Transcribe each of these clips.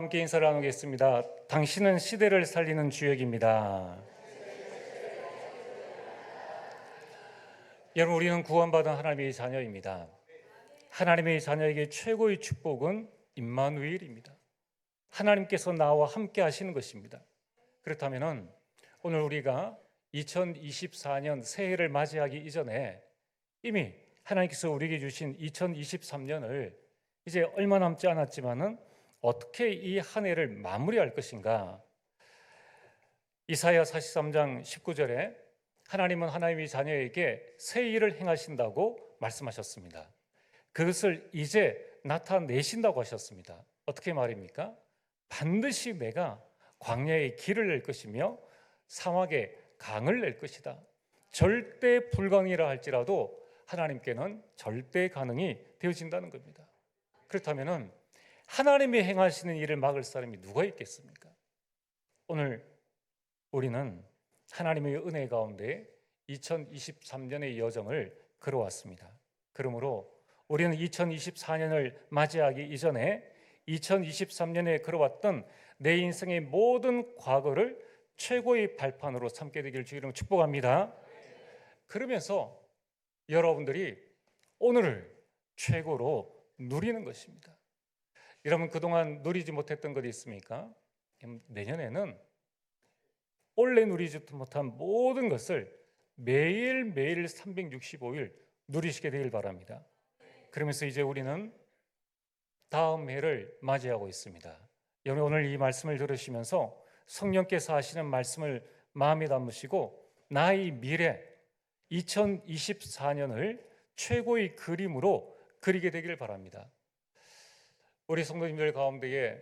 함께 인사를 나누겠습니다. 당신은 시대를 살리는 주역입니다. 여러분, 우리는 구원받은 하나님의 자녀입니다. 하나님의 자녀에게 최고의 축복은 임마누엘입니다. 하나님께서 나와 함께 하시는 것입니다. 그렇다면 오늘 우리가 2024년 새해를 맞이하기 이전에 이미 하나님께서 우리에게 주신 2023년을 이제 얼마 남지 않았지만은 어떻게 이 한 해를 마무리할 것인가? 이사야 43장 19절에 하나님은 하나님의 자녀에게 새 일을 행하신다고 말씀하셨습니다. 그것을 이제 나타내신다고 하셨습니다. 어떻게 말입니까? 반드시 내가 광야에 길을 낼 것이며 사막에 강을 낼 것이다. 절대 불가능이라 할지라도 하나님께는 절대 가능이 되어진다는 겁니다. 그렇다면 하나님이 행하시는 일을 막을 사람이 누가 있겠습니까? 오늘 우리는 하나님의 은혜 가운데 2023년의 여정을 걸어왔습니다. 그러므로 우리는 2024년을 맞이하기 이전에 2023년에 걸어왔던 내 인생의 모든 과거를 최고의 발판으로 삼게 되기를 주의 이름으로 축복합니다. 그러면서 여러분들이 오늘을 최고로 누리는 것입니다. 여러분, 그동안 누리지 못했던 것이 있습니까? 내년에는 원래 누리지 못한 모든 것을 매일매일 365일 누리시게 되길 바랍니다. 그러면서 이제 우리는 다음 해를 맞이하고 있습니다. 여러분, 오늘 이 말씀을 들으시면서 성령께서 하시는 말씀을 마음에 담으시고 나의 미래 2024년을 최고의 그림으로 그리게 되길 바랍니다. 우리 성도님들 가운데에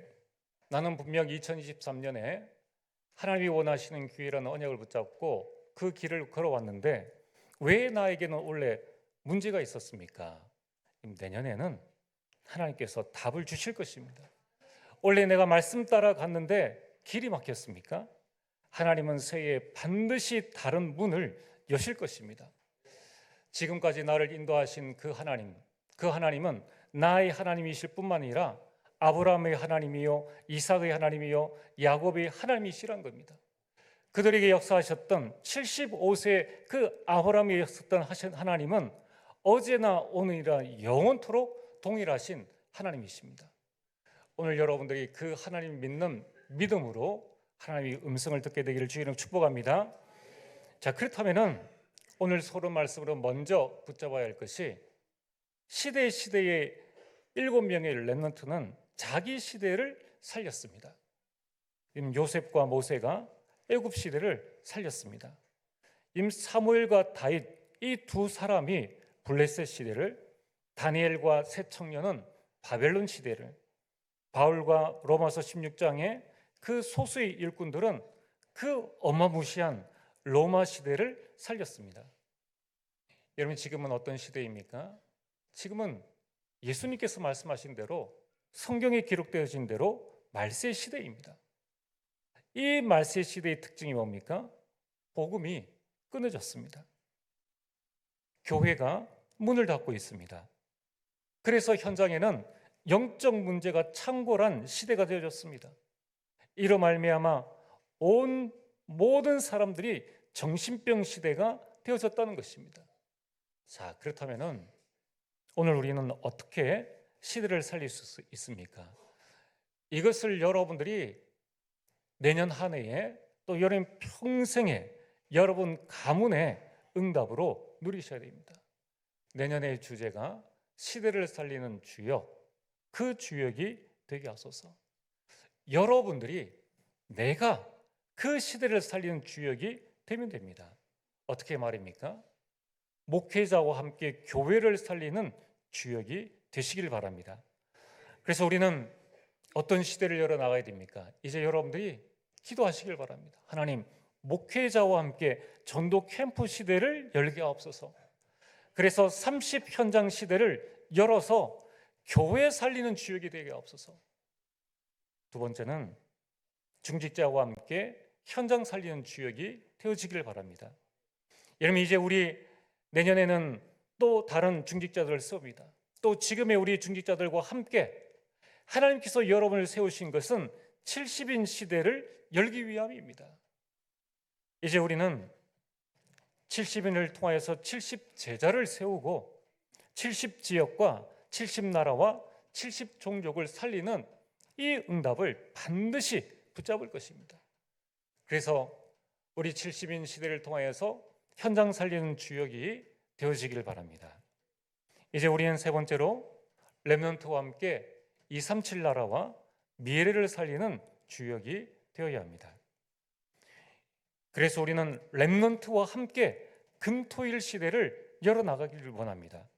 나는 분명 2023년에 하나님이 원하시는 기회라는 언약을 붙잡고 그 길을 걸어왔는데 왜 나에게는 원래 문제가 있었습니까? 내년에는 하나님께서 답을 주실 것입니다. 원래 내가 말씀 따라 갔는데 길이 막혔습니까? 하나님은 새해에 반드시 다른 문을 여실 것입니다. 지금까지 나를 인도하신 그 하나님은 나의 하나님이실 뿐만 아니라 아브라함의 하나님이요 이삭의 하나님이요 야곱의 하나님이시란 겁니다. 그들에게 역사하셨던 75세 그 아브라함이 역사했던 하나님은 어제나 오늘이라 영원토록 동일하신 하나님이십니다. 오늘 여러분들이 그 하나님 믿는 믿음으로 하나님의 음성을 듣게 되기를 주의 이름으로 축복합니다. 자, 그렇다면은 오늘 서론 말씀으로 먼저 붙잡아야 할 것이 시대의 7명의 렘넌트는 자기 시대를 살렸습니다. 요셉과 모세가 애굽 시대를 살렸습니다. 사무엘과 다윗 이 두 사람이 블레셋 시대를, 다니엘과 세 청년은 바벨론 시대를, 바울과 로마서 16장에 그 소수의 일꾼들은 그 어마무시한 로마 시대를 살렸습니다. 여러분, 지금은 어떤 시대입니까? 지금은 예수님께서 말씀하신 대로 성경에 기록되어진 대로 말세 시대입니다. 이 말세 시대의 특징이 뭡니까? 복음이 끊어졌습니다. 교회가 문을 닫고 있습니다. 그래서 현장에는 영적 문제가 창궐한 시대가 되어졌습니다. 이로 말미암아 온 모든 사람들이 정신병 시대가 되어졌다는 것입니다. 자, 그렇다면은 오늘 우리는 어떻게 시대를 살릴 수 있습니까? 이것을 여러분들이 내년 한 해에 또 여러분 평생에 여러분 가문의 응답으로 누리셔야 됩니다. 내년의 주제가 시대를 살리는 주역, 그 주역이 되게 하소서. 여러분들이 내가 그 시대를 살리는 주역이 되면 됩니다. 어떻게 말입니까? 목회자와 함께 교회를 살리는 주역이 되시길 바랍니다. 그래서 우리는 어떤 시대를 열어나가야 됩니까? 이제 여러분들이 기도하시길 바랍니다. 하나님, 목회자와 함께 전도 캠프 시대를 열게 하옵소서. 그래서 30 현장 시대를 열어서 교회 살리는 주역이 되게 하옵소서. 두 번째는 중직자와 함께 현장 살리는 주역이 되어지기를 바랍니다. 여러분, 이제 우리 내년에는 또 다른 중직자들을 씁니다. 또 지금의 우리 중직자들과 함께 하나님께서 여러분을 세우신 것은 70인 시대를 열기 위함입니다. 이제 우리는 70인을 통하여서 70제자를 세우고 70지역과 70나라와 70종족을 살리는 이 응답을 반드시 붙잡을 것입니다. 그래서 우리 70인 시대를 통하여서 현장 살리는 주역이 되어지길 바랍니다. 이제 우리는 세 번째로 렘넌트와 함께 237 나라와 미래를 살리는 주역이 되어야 합니다. 그래서 우리는 렘넌트와 함께 금토일 시대를 열어나가기를 원합니다.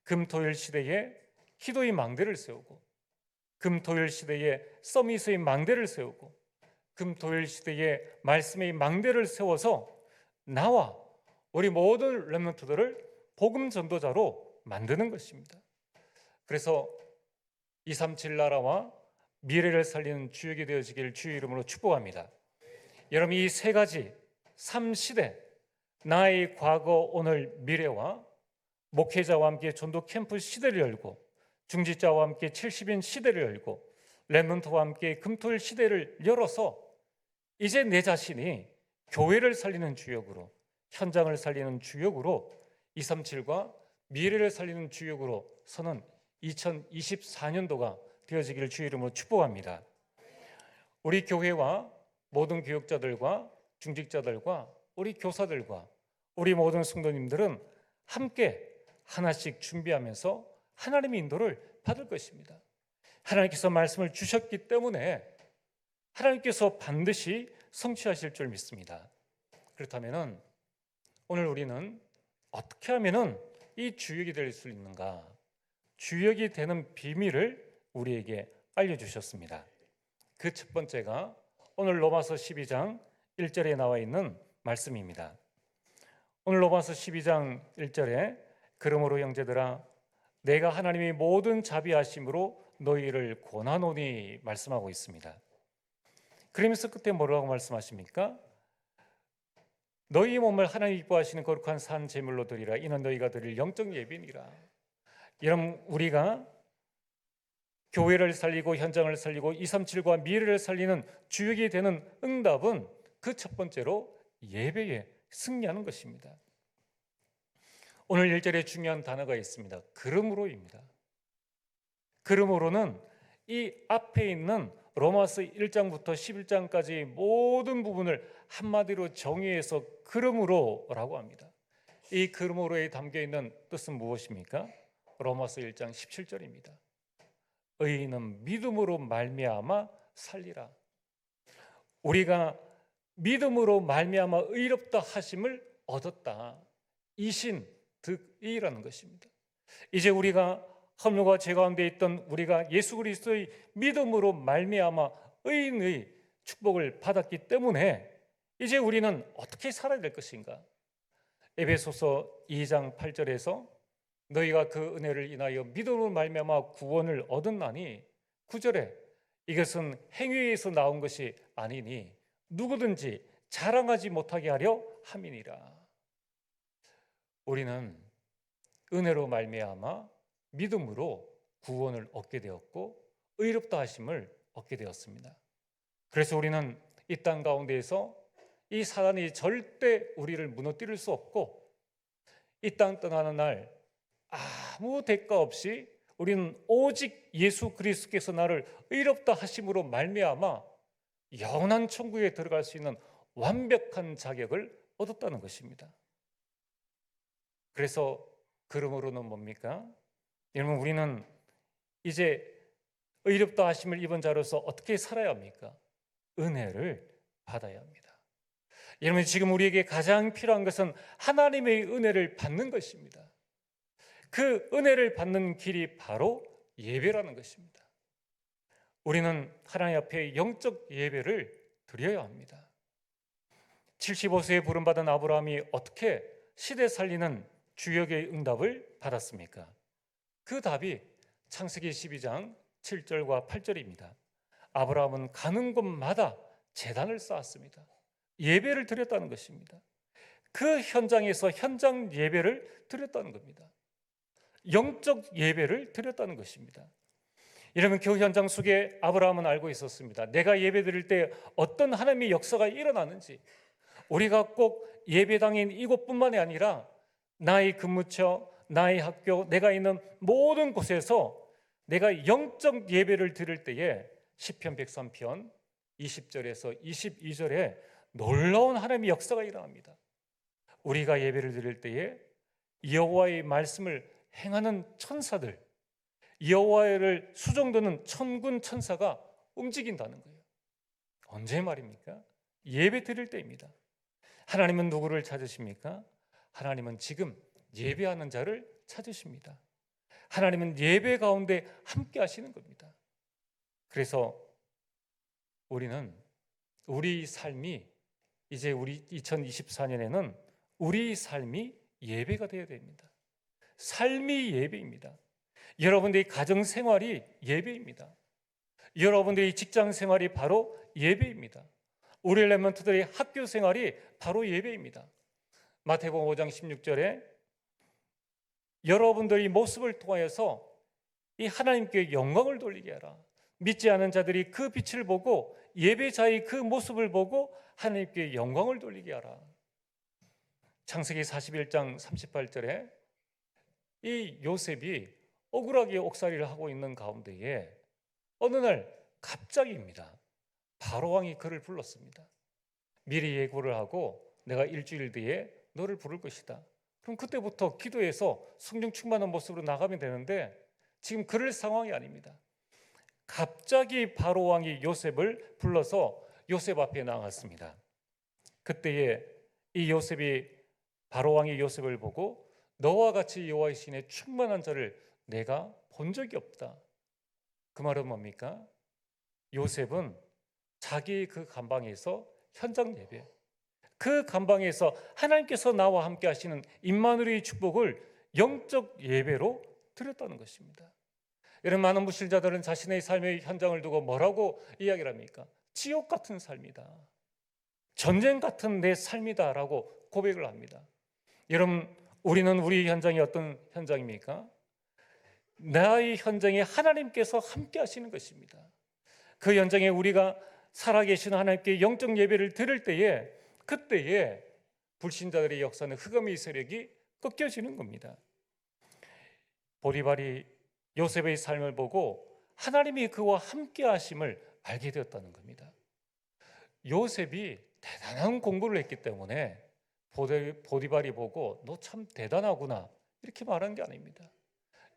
금토일 시대에 기도의 망대를 세우고, 금토일 시대에 서밋의 망대를 세우고, 금토일 시대에 말씀의 망대를 세워서 나와 우리 모든 렘넌트들을 복음 전도자로 만드는 것입니다. 그래서 237 나라와 미래를 살리는 주역이 되어지기를 주의 이름으로 축복합니다. 여러분, 이 세 가지 3시대, 나의 과거, 오늘, 미래와 목회자와 함께 전도 캠프 시대를 열고, 중직자와 함께 70인 시대를 열고, 렘넌트와 함께 금토일 시대를 열어서 이제 내 자신이 교회를 살리는 주역으로, 현장을 살리는 주역으로, 237과 미래를 살리는 주역으로 서는 2024년도가 되어지기를 주의 이름으로 축복합니다. 우리 교회와 모든 교육자들과 중직자들과 우리 교사들과 우리 모든 성도님들은 함께 하나씩 준비하면서 하나님의 인도를 받을 것입니다. 하나님께서 말씀을 주셨기 때문에 하나님께서 반드시 성취하실 줄 믿습니다. 그렇다면 오늘 우리는 어떻게 하면 이 주역이 될 수 있는가? 주역이 되는 비밀을 우리에게 알려주셨습니다. 그 첫 번째가 오늘 로마서 12장 1절에 나와 있는 말씀입니다. 오늘 로마서 12장 1절에 그러므로 형제들아 내가 하나님의 모든 자비하심으로 너희를 권하노니 말씀하고 있습니다. 그러면서 끝에 뭐라고 말씀하십니까? 너희 몸을 하나님 기뻐하시는 거룩한 산 제물로 드리라. 이는 너희가 드릴 영적 예배니라. 여러분, 우리가 교회를 살리고 현장을 살리고 237과 미래를 살리는 주역이 되는 응답은 그 첫 번째로 예배에 승리하는 것입니다. 오늘 1절에 중요한 단어가 있습니다. 그러므로입니다. 그러므로는 이 앞에 있는 로마서 1장부터 11장까지 모든 부분을 한마디로 정의해서 그러므로라고 합니다. 이 그러므로에 담겨 있는 뜻은 무엇입니까? 로마서 1장 17절입니다. 의인은 믿음으로 말미암아 살리라. 우리가 믿음으로 말미암아 의롭다 하심을 얻었다. 이신 득이라는 것입니다. 이제 우리가 허물과 죄 가운데 있던 우리가 예수 그리스도의 믿음으로 말미암아 의인의 축복을 받았기 때문에 이제 우리는 어떻게 살아야 될 것인가? 에베소서 2장 8절에서 너희가 그 은혜를 인하여 믿음으로 말미암아 구원을 얻었나니 9절에 이것은 행위에서 나온 것이 아니니 누구든지 자랑하지 못하게 하려 함이니라. 우리는 은혜로 말미암아 믿음으로 구원을 얻게 되었고 의롭다 하심을 얻게 되었습니다. 그래서 우리는 이 땅 가운데에서 이 사단이 절대 우리를 무너뜨릴 수 없고 이 땅 떠나는 날 아무 대가 없이 우리는 오직 예수 그리스도께서 나를 의롭다 하심으로 말미암아 영원한 천국에 들어갈 수 있는 완벽한 자격을 얻었다는 것입니다. 그래서 그러므로는 뭡니까? 여러분, 우리는 이제 의롭다 하심을 입은 자로서 어떻게 살아야 합니까? 은혜를 받아야 합니다. 여러분, 지금 우리에게 가장 필요한 것은 하나님의 은혜를 받는 것입니다. 그 은혜를 받는 길이 바로 예배라는 것입니다. 우리는 하나님 앞에 영적 예배를 드려야 합니다. 75세에 부름받은 아브라함이 어떻게 시대 살리는 주역의 응답을 받았습니까? 그 답이 창세기 12장 7절과 8절입니다. 아브라함은 가는 곳마다 제단을 쌓았습니다. 예배를 드렸다는 것입니다. 그 현장에서 현장 예배를 드렸다는 겁니다. 영적 예배를 드렸다는 것입니다. 이러면 그 현장 속에 아브라함은 알고 있었습니다. 내가 예배 드릴 때 어떤 하나님의 역사가 일어나는지, 우리가 꼭 예배당인 이곳뿐만이 아니라 나의 근무처, 나의 학교, 내가 있는 모든 곳에서 내가 영적 예배를 드릴 때에 시편 103편 20절에서 22절에 놀라운 하나님의 역사가 일어납니다. 우리가 예배를 드릴 때에 여호와의 말씀을 행하는 천사들, 여호와를 수종드는 천군 천사가 움직인다는 거예요. 언제 말입니까? 예배 드릴 때입니다. 하나님은 누구를 찾으십니까? 하나님은 지금 예배하는 자를 찾으십니다. 하나님은 예배 가운데 함께 하시는 겁니다. 그래서 우리는 우리 삶이 이제 우리 2024년에는 우리 삶이 예배가 되어야 됩니다. 삶이 예배입니다. 여러분들의 가정 생활이 예배입니다. 여러분들의 직장 생활이 바로 예배입니다. 우리 렘넌트들의 학교 생활이 바로 예배입니다. 마태복음 5장 16절에 여러분들의 모습을 통하여서 이 하나님께 영광을 돌리게 하라. 믿지 않은 자들이 그 빛을 보고 예배자의 그 모습을 보고 하나님께 영광을 돌리게 하라. 창세기 41장 38절에 이 요셉이 억울하게 옥살이를 하고 있는 가운데에 어느 날 갑자기입니다. 바로왕이 그를 불렀습니다. 미리 예고를 하고 내가 일주일 뒤에 너를 부를 것이다. 그럼 그때부터 기도해서 성령 충만한 모습으로 나가면 되는데 지금 그럴 상황이 아닙니다. 갑자기 바로왕이 요셉을 불러서 요셉 앞에 나갔습니다. 그때에 이 요셉이 바로왕이 요셉을 보고 너와 같이 여호와의 신에 충만한 자를 내가 본 적이 없다. 그 말은 뭡니까? 요셉은 자기 그 감방에서 현장 예배, 그 감방에서 하나님께서 나와 함께 하시는 임마누엘의 축복을 영적 예배로 드렸다는 것입니다. 이런 많은 무신자들은 자신의 삶의 현장을 두고 뭐라고 이야기를 합니까? 지옥 같은 삶이다, 전쟁 같은 내 삶이다라고 고백을 합니다. 여러분, 우리는 우리 현장이 어떤 현장입니까? 나의 현장에 하나님께서 함께 하시는 것입니다. 그 현장에 우리가 살아계신 하나님께 영적 예배를 드릴 때에 그때에 불신자들의 역사는 흑암의 세력이 꺾여지는 겁니다. 보디발이 요셉의 삶을 보고 하나님이 그와 함께 하심을 알게 되었다는 겁니다. 요셉이 대단한 공부를 했기 때문에 보디발이 보고 너 참 대단하구나 이렇게 말한 게 아닙니다.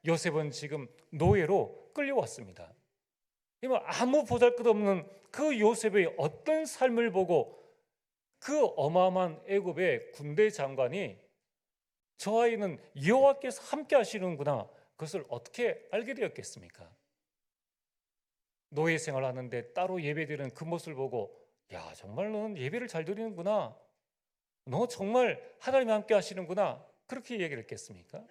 요셉은 지금 노예로 끌려왔습니다. 아무 보잘것없는 그 요셉의 어떤 삶을 보고 그 어마어마한 애굽의 군대 장관이 저 아이는 여호와께서 함께 하시는구나, 그것을 어떻게 알게 되었겠습니까? 노예 생활하는데 따로 예배드리는 그 모습을 보고 야, 정말 너는 예배를 잘 드리는구나, 너 정말 하나님이 함께 하시는구나, 그렇게 얘기를 했겠습니까?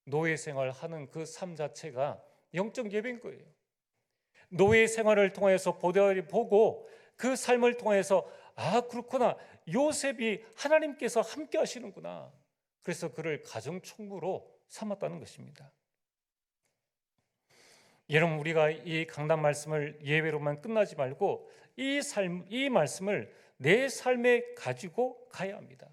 노예 생활하는 그 삶 자체가 영적 예배인 거예요. 노예 생활을 통해서 보디발이 보고 그 삶을 통해서 아, 그렇구나, 요셉이 하나님께서 함께 하시는구나, 그래서 그를 가정총무로 삼았다는 것입니다. 여러분, 우리가 이 강단 말씀을 예배로만 끝나지 말고 이 말씀을 내 삶에 가지고 가야 합니다.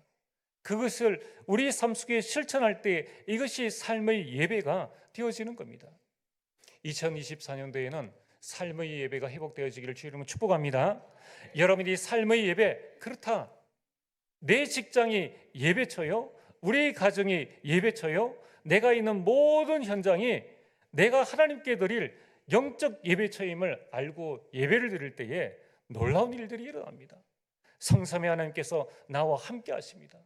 그것을 우리 삶 속에 실천할 때 이것이 삶의 예배가 되어지는 겁니다. 2024년도에는 삶의 예배가 회복되어지기를 주의 이름으로 축복합니다. 여러분이 삶의 예배, 그렇다, 내 직장이 예배처요, 우리 가정이 예배처요, 내가 있는 모든 현장이 내가 하나님께 드릴 영적 예배처임을 알고 예배를 드릴 때에 놀라운 일들이 일어납니다. 성삼위 하나님께서 나와 함께 하십니다.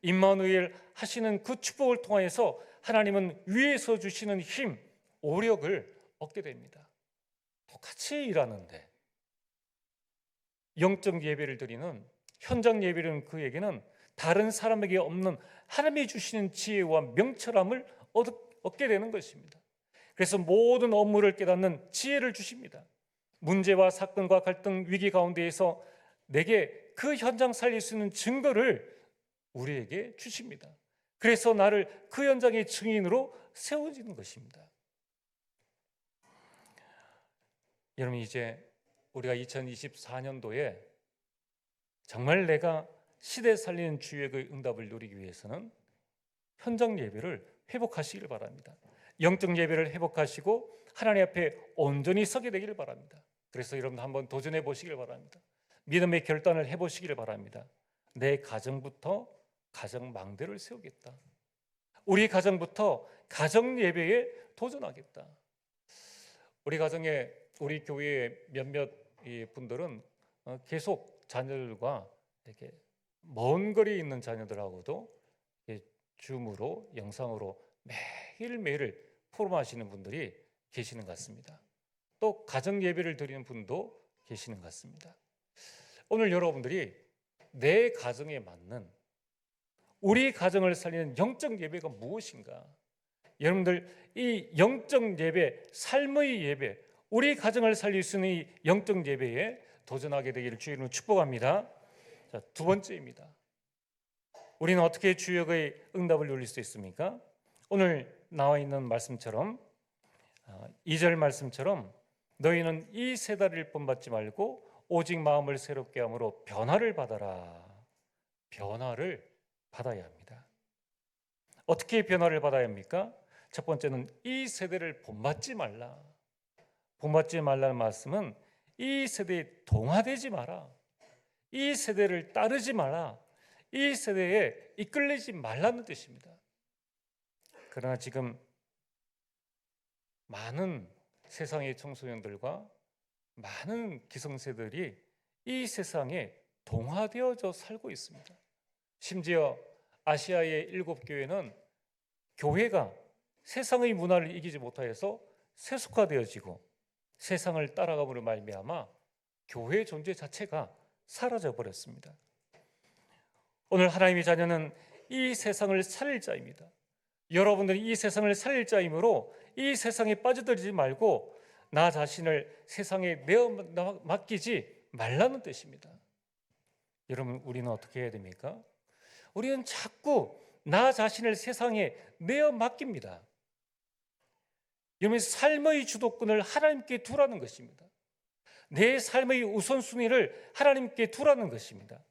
임마누엘 하시는 그 축복을 통해서 하나님은 위에서 주시는 힘, 오력을 얻게 됩니다. 똑같이 일하는데 영적 예배를 드리는 현장 예배는 그에게는 다른 사람에게 없는 하나님이 주시는 지혜와 명철함을 얻게 되는 것입니다. 그래서 모든 업무를 깨닫는 지혜를 주십니다. 문제와 사건과 갈등, 위기 가운데에서 내게 그 현장 살릴 수 있는 증거를 우리에게 주십니다. 그래서 나를 그 현장의 증인으로 세워지는 것입니다. 여러분, 이제 우리가 2024년도에 정말 내가 시대 살리는 주의 응답을 누리기 위해서는 현장 예배를 회복하시기를 바랍니다. 영적 예배를 회복하시고 하나님 앞에 온전히 서게 되기를 바랍니다. 그래서 여러분 한번 도전해 보시길 바랍니다. 믿음의 결단을 해보시기를 바랍니다. 내 가정부터 가정 망대를 세우겠다. 우리 가정부터 가정 예배에 도전하겠다. 우리 가정에, 우리 교회의 몇몇 분들은 계속 자녀들과 이렇게 먼 거리에 있는 자녀들하고도 줌으로, 영상으로 매일매일 포럼하시는 분들이 계시는 것 같습니다. 또 가정 예배를 드리는 분도 계시는 것 같습니다. 오늘 여러분들이 내 가정에 맞는, 우리 가정을 살리는 영적 예배가 무엇인가? 여러분들 이 영적 예배, 삶의 예배, 우리 가정을 살릴 수 있는 이 영적 예배에 도전하게 되기를 주의 이름으로 축복합니다. 자, 두 번째입니다. 우리는 어떻게 주역의 응답을 누릴 수 있습니까? 오늘 나와 있는 말씀처럼 2절 말씀처럼 너희는 이 세 다리를 본받지 말고 오직 마음을 새롭게 함으로 변화를 받아라. 변화를 받아야 합니다. 어떻게 변화를 받아야 합니까? 첫 번째는 이 세대를 본받지 말라. 본받지 말라는 말씀은 이 세대에 동화되지 마라. 이 세대를 따르지 마라. 이 세대에 이끌리지 말라는 뜻입니다. 그러나 지금 많은 세상의 청소년들과 많은 기성세들이 이 세상에 동화되어져 살고 있습니다. 심지어 아시아의 7교회는 교회가 세상의 문화를 이기지 못하여서 세속화되어지고 세상을 따라감으로 말미암아 교회의 존재 자체가 사라져 버렸습니다. 오늘 하나님의 자녀는 이 세상을 살릴 자입니다. 여러분들이 이 세상을 살릴 자이므로 이 세상에 빠져들지 말고 나 자신을 세상에 내어 맡기지 말라는 뜻입니다. 여러분, 우리는 어떻게 해야 됩니까? 우리는 자꾸 나 자신을 세상에 내어 맡깁니다. 여러분, 삶의 주도권을 하나님께 두라는 것입니다. 내 삶의 우선순위를 하나님께 두라는 것입니다.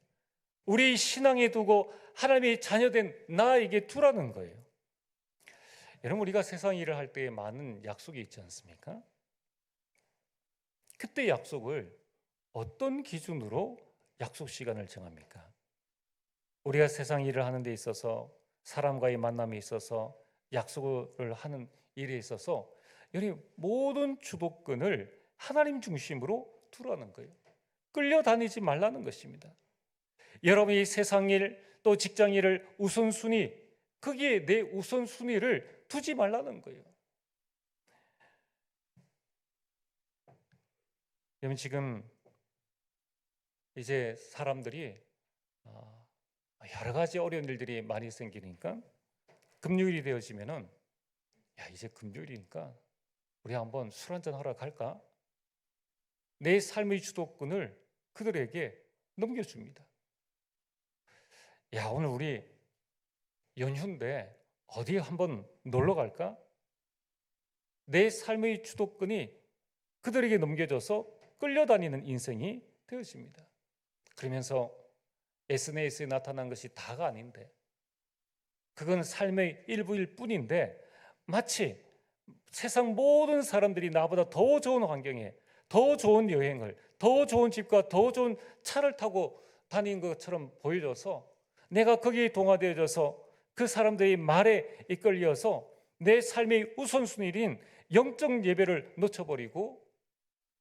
우리 신앙에 두고 하나님의 자녀된 나에게 두라는 거예요. 여러분, 우리가 세상 일을 할 때에 많은 약속이 있지 않습니까? 그때 약속을 어떤 기준으로 약속 시간을 정합니까? 우리가 세상 일을 하는 데 있어서, 사람과의 만남에 있어서, 약속을 하는 일에 있어서 여러분 모든 주도권을 하나님 중심으로 두라는 거예요. 끌려다니지 말라는 것입니다. 여러분이 세상 일, 또 직장 일을 우선순위, 거기에 내 우선순위를 두지 말라는 거예요. 여러분, 지금 이제 사람들이 여러 가지 어려운 일들이 많이 생기니까 금요일이 되어지면은 이제 금요일이니까 우리 한번 술 한잔 하러 갈까? 내 삶의 주도권을 그들에게 넘겨줍니다. 오늘 우리 연휴인데 어디 한번 놀러 갈까? 내 삶의 주도권이 그들에게 넘겨져서 끌려다니는 인생이 되어집니다. 그러면서 SNS에 나타난 것이 다가 아닌데, 그건 삶의 일부일 뿐인데, 마치 세상 모든 사람들이 나보다 더 좋은 환경에, 더 좋은 여행을, 더 좋은 집과 더 좋은 차를 타고 다니는 것처럼 보여져서 내가 거기에 동화되어져서 그 사람들의 말에 이끌려서 내 삶의 우선순위인 영적 예배를 놓쳐버리고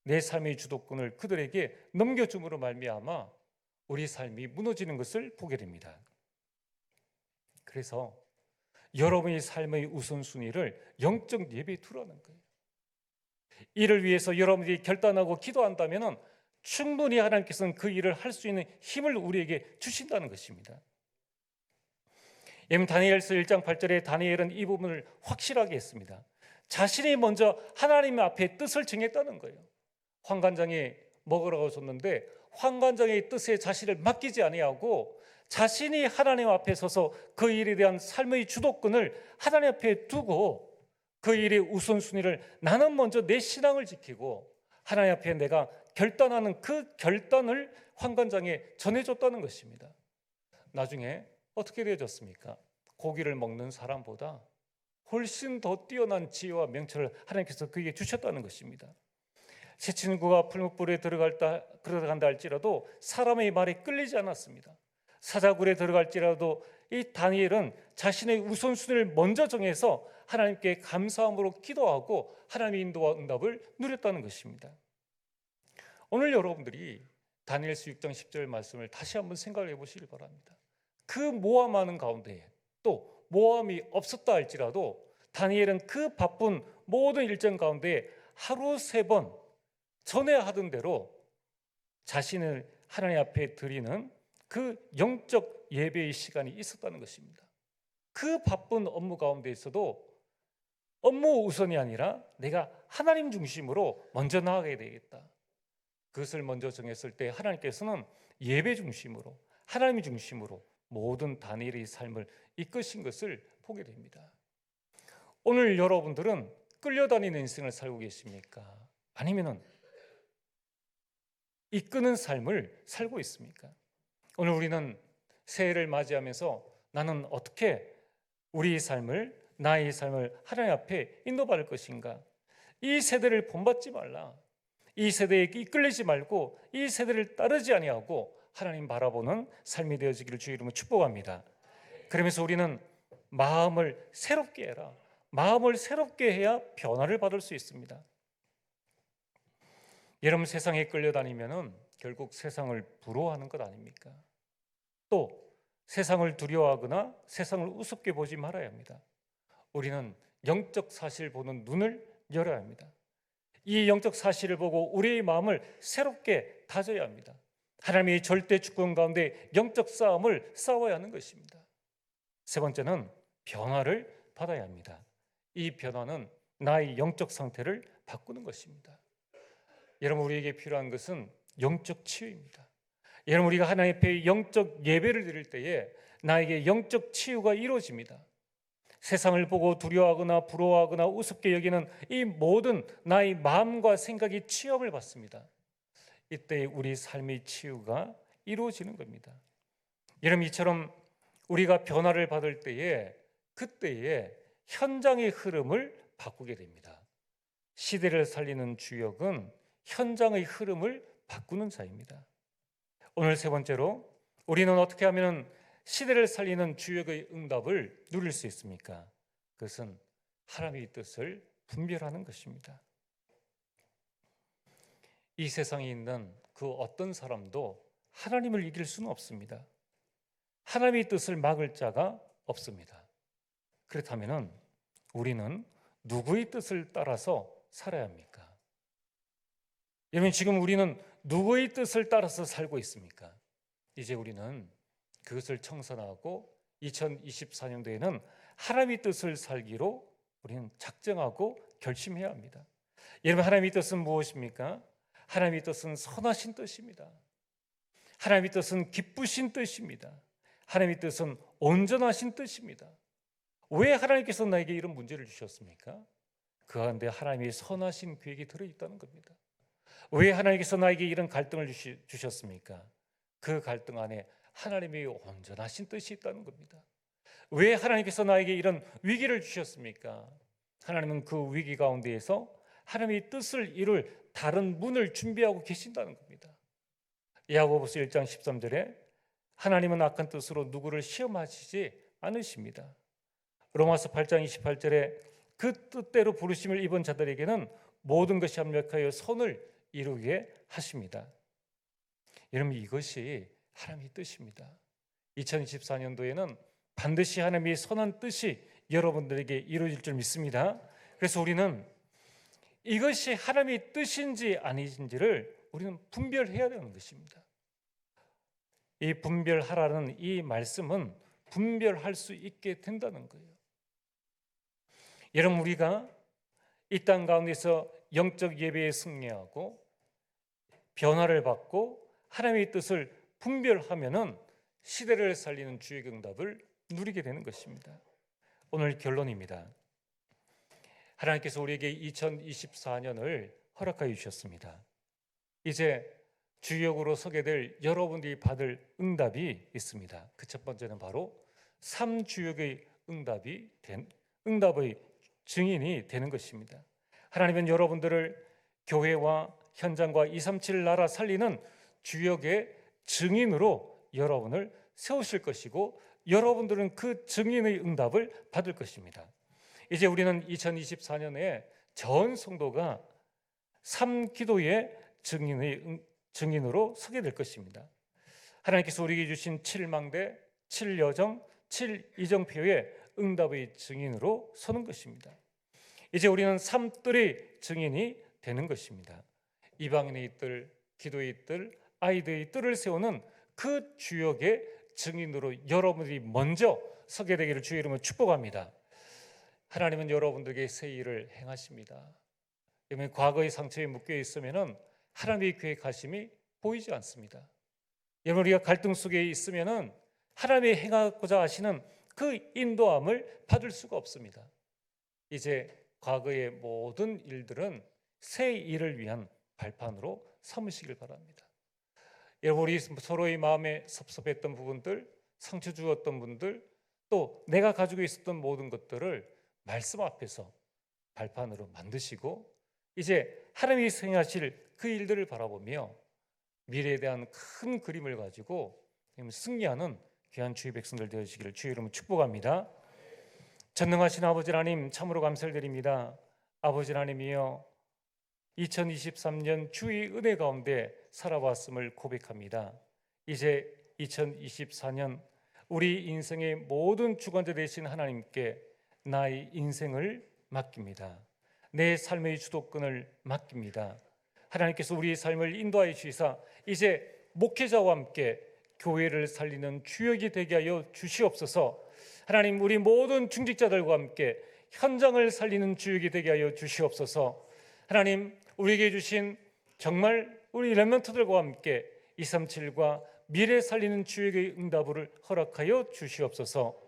내 삶의 주도권을 그들에게 넘겨줌으로 말미암아 우리 삶이 무너지는 것을 보게 됩니다. 그래서 여러분의 삶의 우선순위를 영적 예배에 두라는 거예요. 이를 위해서 여러분들이 결단하고 기도한다면 충분히 하나님께서는 그 일을 할 수 있는 힘을 우리에게 주신다는 것입니다. 여러분, 다니엘서 1장 8절에 다니엘은 이 부분을 확실하게 했습니다. 자신이 먼저 하나님 앞에 뜻을 정했다는 거예요. 환관장이 먹으라고 줬는데 환관장의 뜻에 자신을 맡기지 아니하고 자신이 하나님 앞에 서서 그 일에 대한 삶의 주도권을 하나님 앞에 두고 그 일의 우선순위를 나는 먼저 내 신앙을 지키고 하나님 앞에 내가 결단하는 그 결단을 환관장에 전해줬다는 것입니다. 나중에 어떻게 되어졌습니까? 고기를 먹는 사람보다 훨씬 더 뛰어난 지혜와 명철을 하나님께서 그에게 주셨다는 것입니다. 새 친구가 풀무불에 들어간다 할지라도 사람의 말에 끌리지 않았습니다. 사자굴에 들어갈지라도 이 다니엘은 자신의 우선순위를 먼저 정해서 하나님께 감사함으로 기도하고 하나님의 인도와 응답을 누렸다는 것입니다. 오늘 여러분들이 다니엘서 6장 10절 말씀을 다시 한번 생각해 보시길 바랍니다. 그 모함하는 가운데 또 모함이 없었다 할지라도 다니엘은 그 바쁜 모든 일정 가운데 하루 3번 전에 하던 대로 자신을 하나님 앞에 드리는 그 영적 예배의 시간이 있었다는 것입니다. 그 바쁜 업무 가운데 있어도 업무 우선이 아니라 내가 하나님 중심으로 먼저 나아가야 되겠다. 그것을 먼저 정했을 때 하나님께서는 예배 중심으로 하나님 중심으로 모든 다니엘의 삶을 이끄신 것을 보게 됩니다. 오늘 여러분들은 끌려다니는 인생을 살고 계십니까? 아니면은 이끄는 삶을 살고 있습니까? 오늘 우리는 새해를 맞이하면서 나는 어떻게 우리의 삶을 나의 삶을 하나님 앞에 인도받을 것인가? 이 세대를 본받지 말라. 이 세대에 이끌리지 말고 이 세대를 따르지 아니하고 하나님 바라보는 삶이 되어지기를 주의 이름으로 축복합니다. 그러면서 우리는 마음을 새롭게 해라. 마음을 새롭게 해야 변화를 받을 수 있습니다. 여러분 세상에 끌려다니면은 결국 세상을 부러워하는 것 아닙니까? 또 세상을 두려워하거나 세상을 우습게 보지 말아야 합니다. 우리는 영적 사실 보는 눈을 열어야 합니다. 이 영적 사실을 보고 우리의 마음을 새롭게 다져야 합니다. 하나님의 절대 주권 가운데 영적 싸움을 싸워야 하는 것입니다. 세 번째는 변화를 받아야 합니다. 이 변화는 나의 영적 상태를 바꾸는 것입니다. 여러분 우리에게 필요한 것은 영적 치유입니다. 여러분 우리가 하나님 앞에 영적 예배를 드릴 때에 나에게 영적 치유가 이루어집니다. 세상을 보고 두려워하거나 부러워하거나 우습게 여기는 이 모든 나의 마음과 생각이 치유함을 받습니다. 이때 우리 삶의 치유가 이루어지는 겁니다. 여러분 이처럼 우리가 변화를 받을 때에 그때에 현장의 흐름을 바꾸게 됩니다. 시대를 살리는 주역은 현장의 흐름을 바꾸는 자입니다. 오늘 세 번째로 우리는 어떻게 하면 시대를 살리는 주역의 응답을 누릴 수 있습니까? 그것은 하나님의 뜻을 분별하는 것입니다. 이 세상에 있는 그 어떤 사람도 하나님을 이길 수는 없습니다. 하나님의 뜻을 막을 자가 없습니다. 그렇다면 우리는 누구의 뜻을 따라서 살아야 합니까? 여러분 지금 우리는 누구의 뜻을 따라서 살고 있습니까? 이제 우리는 그것을 청산하고 2024년도에는 하나님의 뜻을 살기로 우리는 작정하고 결심해야 합니다. 여러분 하나님의 뜻은 무엇입니까? 하나님의 뜻은 선하신 뜻입니다. 하나님의 뜻은 기쁘신 뜻입니다. 하나님의 뜻은 온전하신 뜻입니다. 왜 하나님께서 나에게 이런 문제를 주셨습니까? 그 가운데 하나님의 선하신 계획이 들어있다는 겁니다. 왜 하나님께서 나에게 이런 갈등을 주셨습니까? 그 갈등 안에 하나님의 온전하신 뜻이 있다는 겁니다. 왜 하나님께서 나에게 이런 위기를 주셨습니까? 하나님은 그 위기 가운데에서 하나님의 뜻을 이룰 다른 문을 준비하고 계신다는 겁니다. 야고보서 1장 13절에 하나님은 악한 뜻으로 누구를 시험하시지 않으십니다. 로마서 8장 28절에 그 뜻대로 부르심을 입은 자들에게는 모든 것이 합력하여 선을 이루게 하십니다. 여러분 이것이 하나님의 뜻입니다. 2024년도에는 반드시 하나님의 선한 뜻이 여러분들에게 이루어질 줄 믿습니다. 그래서 우리는 이것이 하나님의 뜻인지 아닌지를 우리는 분별해야 되는 것입니다. 이 분별하라는 이 말씀은 분별할 수 있게 된다는 거예요. 여러분 우리가 이 땅 가운데서 영적 예배에 승리하고 변화를 받고 하나님의 뜻을 분별하면은 시대를 살리는 주의 응답을 누리게 되는 것입니다. 오늘 결론입니다. 하나님께서 우리에게 2024년을 허락하여 주셨습니다. 이제 주역으로 서게 될 여러분들이 받을 응답이 있습니다. 그 첫 번째는 바로 3주역의 응답의 증인이 되는 것입니다. 하나님은 여러분들을 교회와 현장과 237 나라 살리는 주역의 증인으로 여러분을 세우실 것이고, 여러분들은 그 증인의 응답을 받을 것입니다. 이제 우리는 2024년에 전 성도가 3기도의 증인으로 서게 될 것입니다. 하나님께서 우리에게 주신 7망대, 7여정, 7이정표의 응답의 증인으로 서는 것입니다. 이제 우리는 3뜰의 증인이 되는 것입니다. 이방인의 뜰, 기도의 뜰, 아이들의 뜰을 세우는 그 주역의 증인으로 여러분들이 먼저 서게 되기를 주의 이름으로 축복합니다. 하나님은 여러분들에게 새 일을 행하십니다. 여러분, 과거의 상처에 묶여 있으면은 하나님의 계획하심이 보이지 않습니다. 여러분, 우리가 갈등 속에 있으면은 하나님이 행하고자 하시는 그 인도함을 받을 수가 없습니다. 이제 과거의 모든 일들은 새 일을 위한 발판으로 삼으시길 바랍니다. 여러분, 우리 서로의 마음에 섭섭했던 부분들, 상처 주었던 분들, 또 내가 가지고 있었던 모든 것들을 말씀 앞에서 발판으로 만드시고, 이제 하나님이 행하실 그 일들을 바라보며 미래에 대한 큰 그림을 가지고 승리하는 귀한 주의 백성들 되시기를 주의 이름으로 축복합니다. 전능하신 아버지 하나님, 참으로 감사를 드립니다. 아버지 하나님이여, 2023년 주의 은혜 가운데 살아왔음을 고백합니다. 이제 2024년 우리 인생의 모든 주관자 되신 하나님께 나의 인생을 맡깁니다. 내 삶의 주도권을 맡깁니다. 하나님께서 우리의 삶을 인도하여 주시사 이제 목회자와 함께 교회를 살리는 주역이 되게 하여 주시옵소서. 하나님, 우리 모든 중직자들과 함께 현장을 살리는 주역이 되게 하여 주시옵소서. 하나님, 우리에게 주신 정말 우리 렘넌트들과 함께 237과 미래 살리는 주역의 응답을 허락하여 주시옵소서.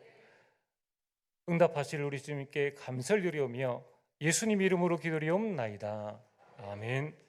응답하실 우리 주님께 감사를 드리오며 예수님 이름으로 기도리옵나이다. 아멘.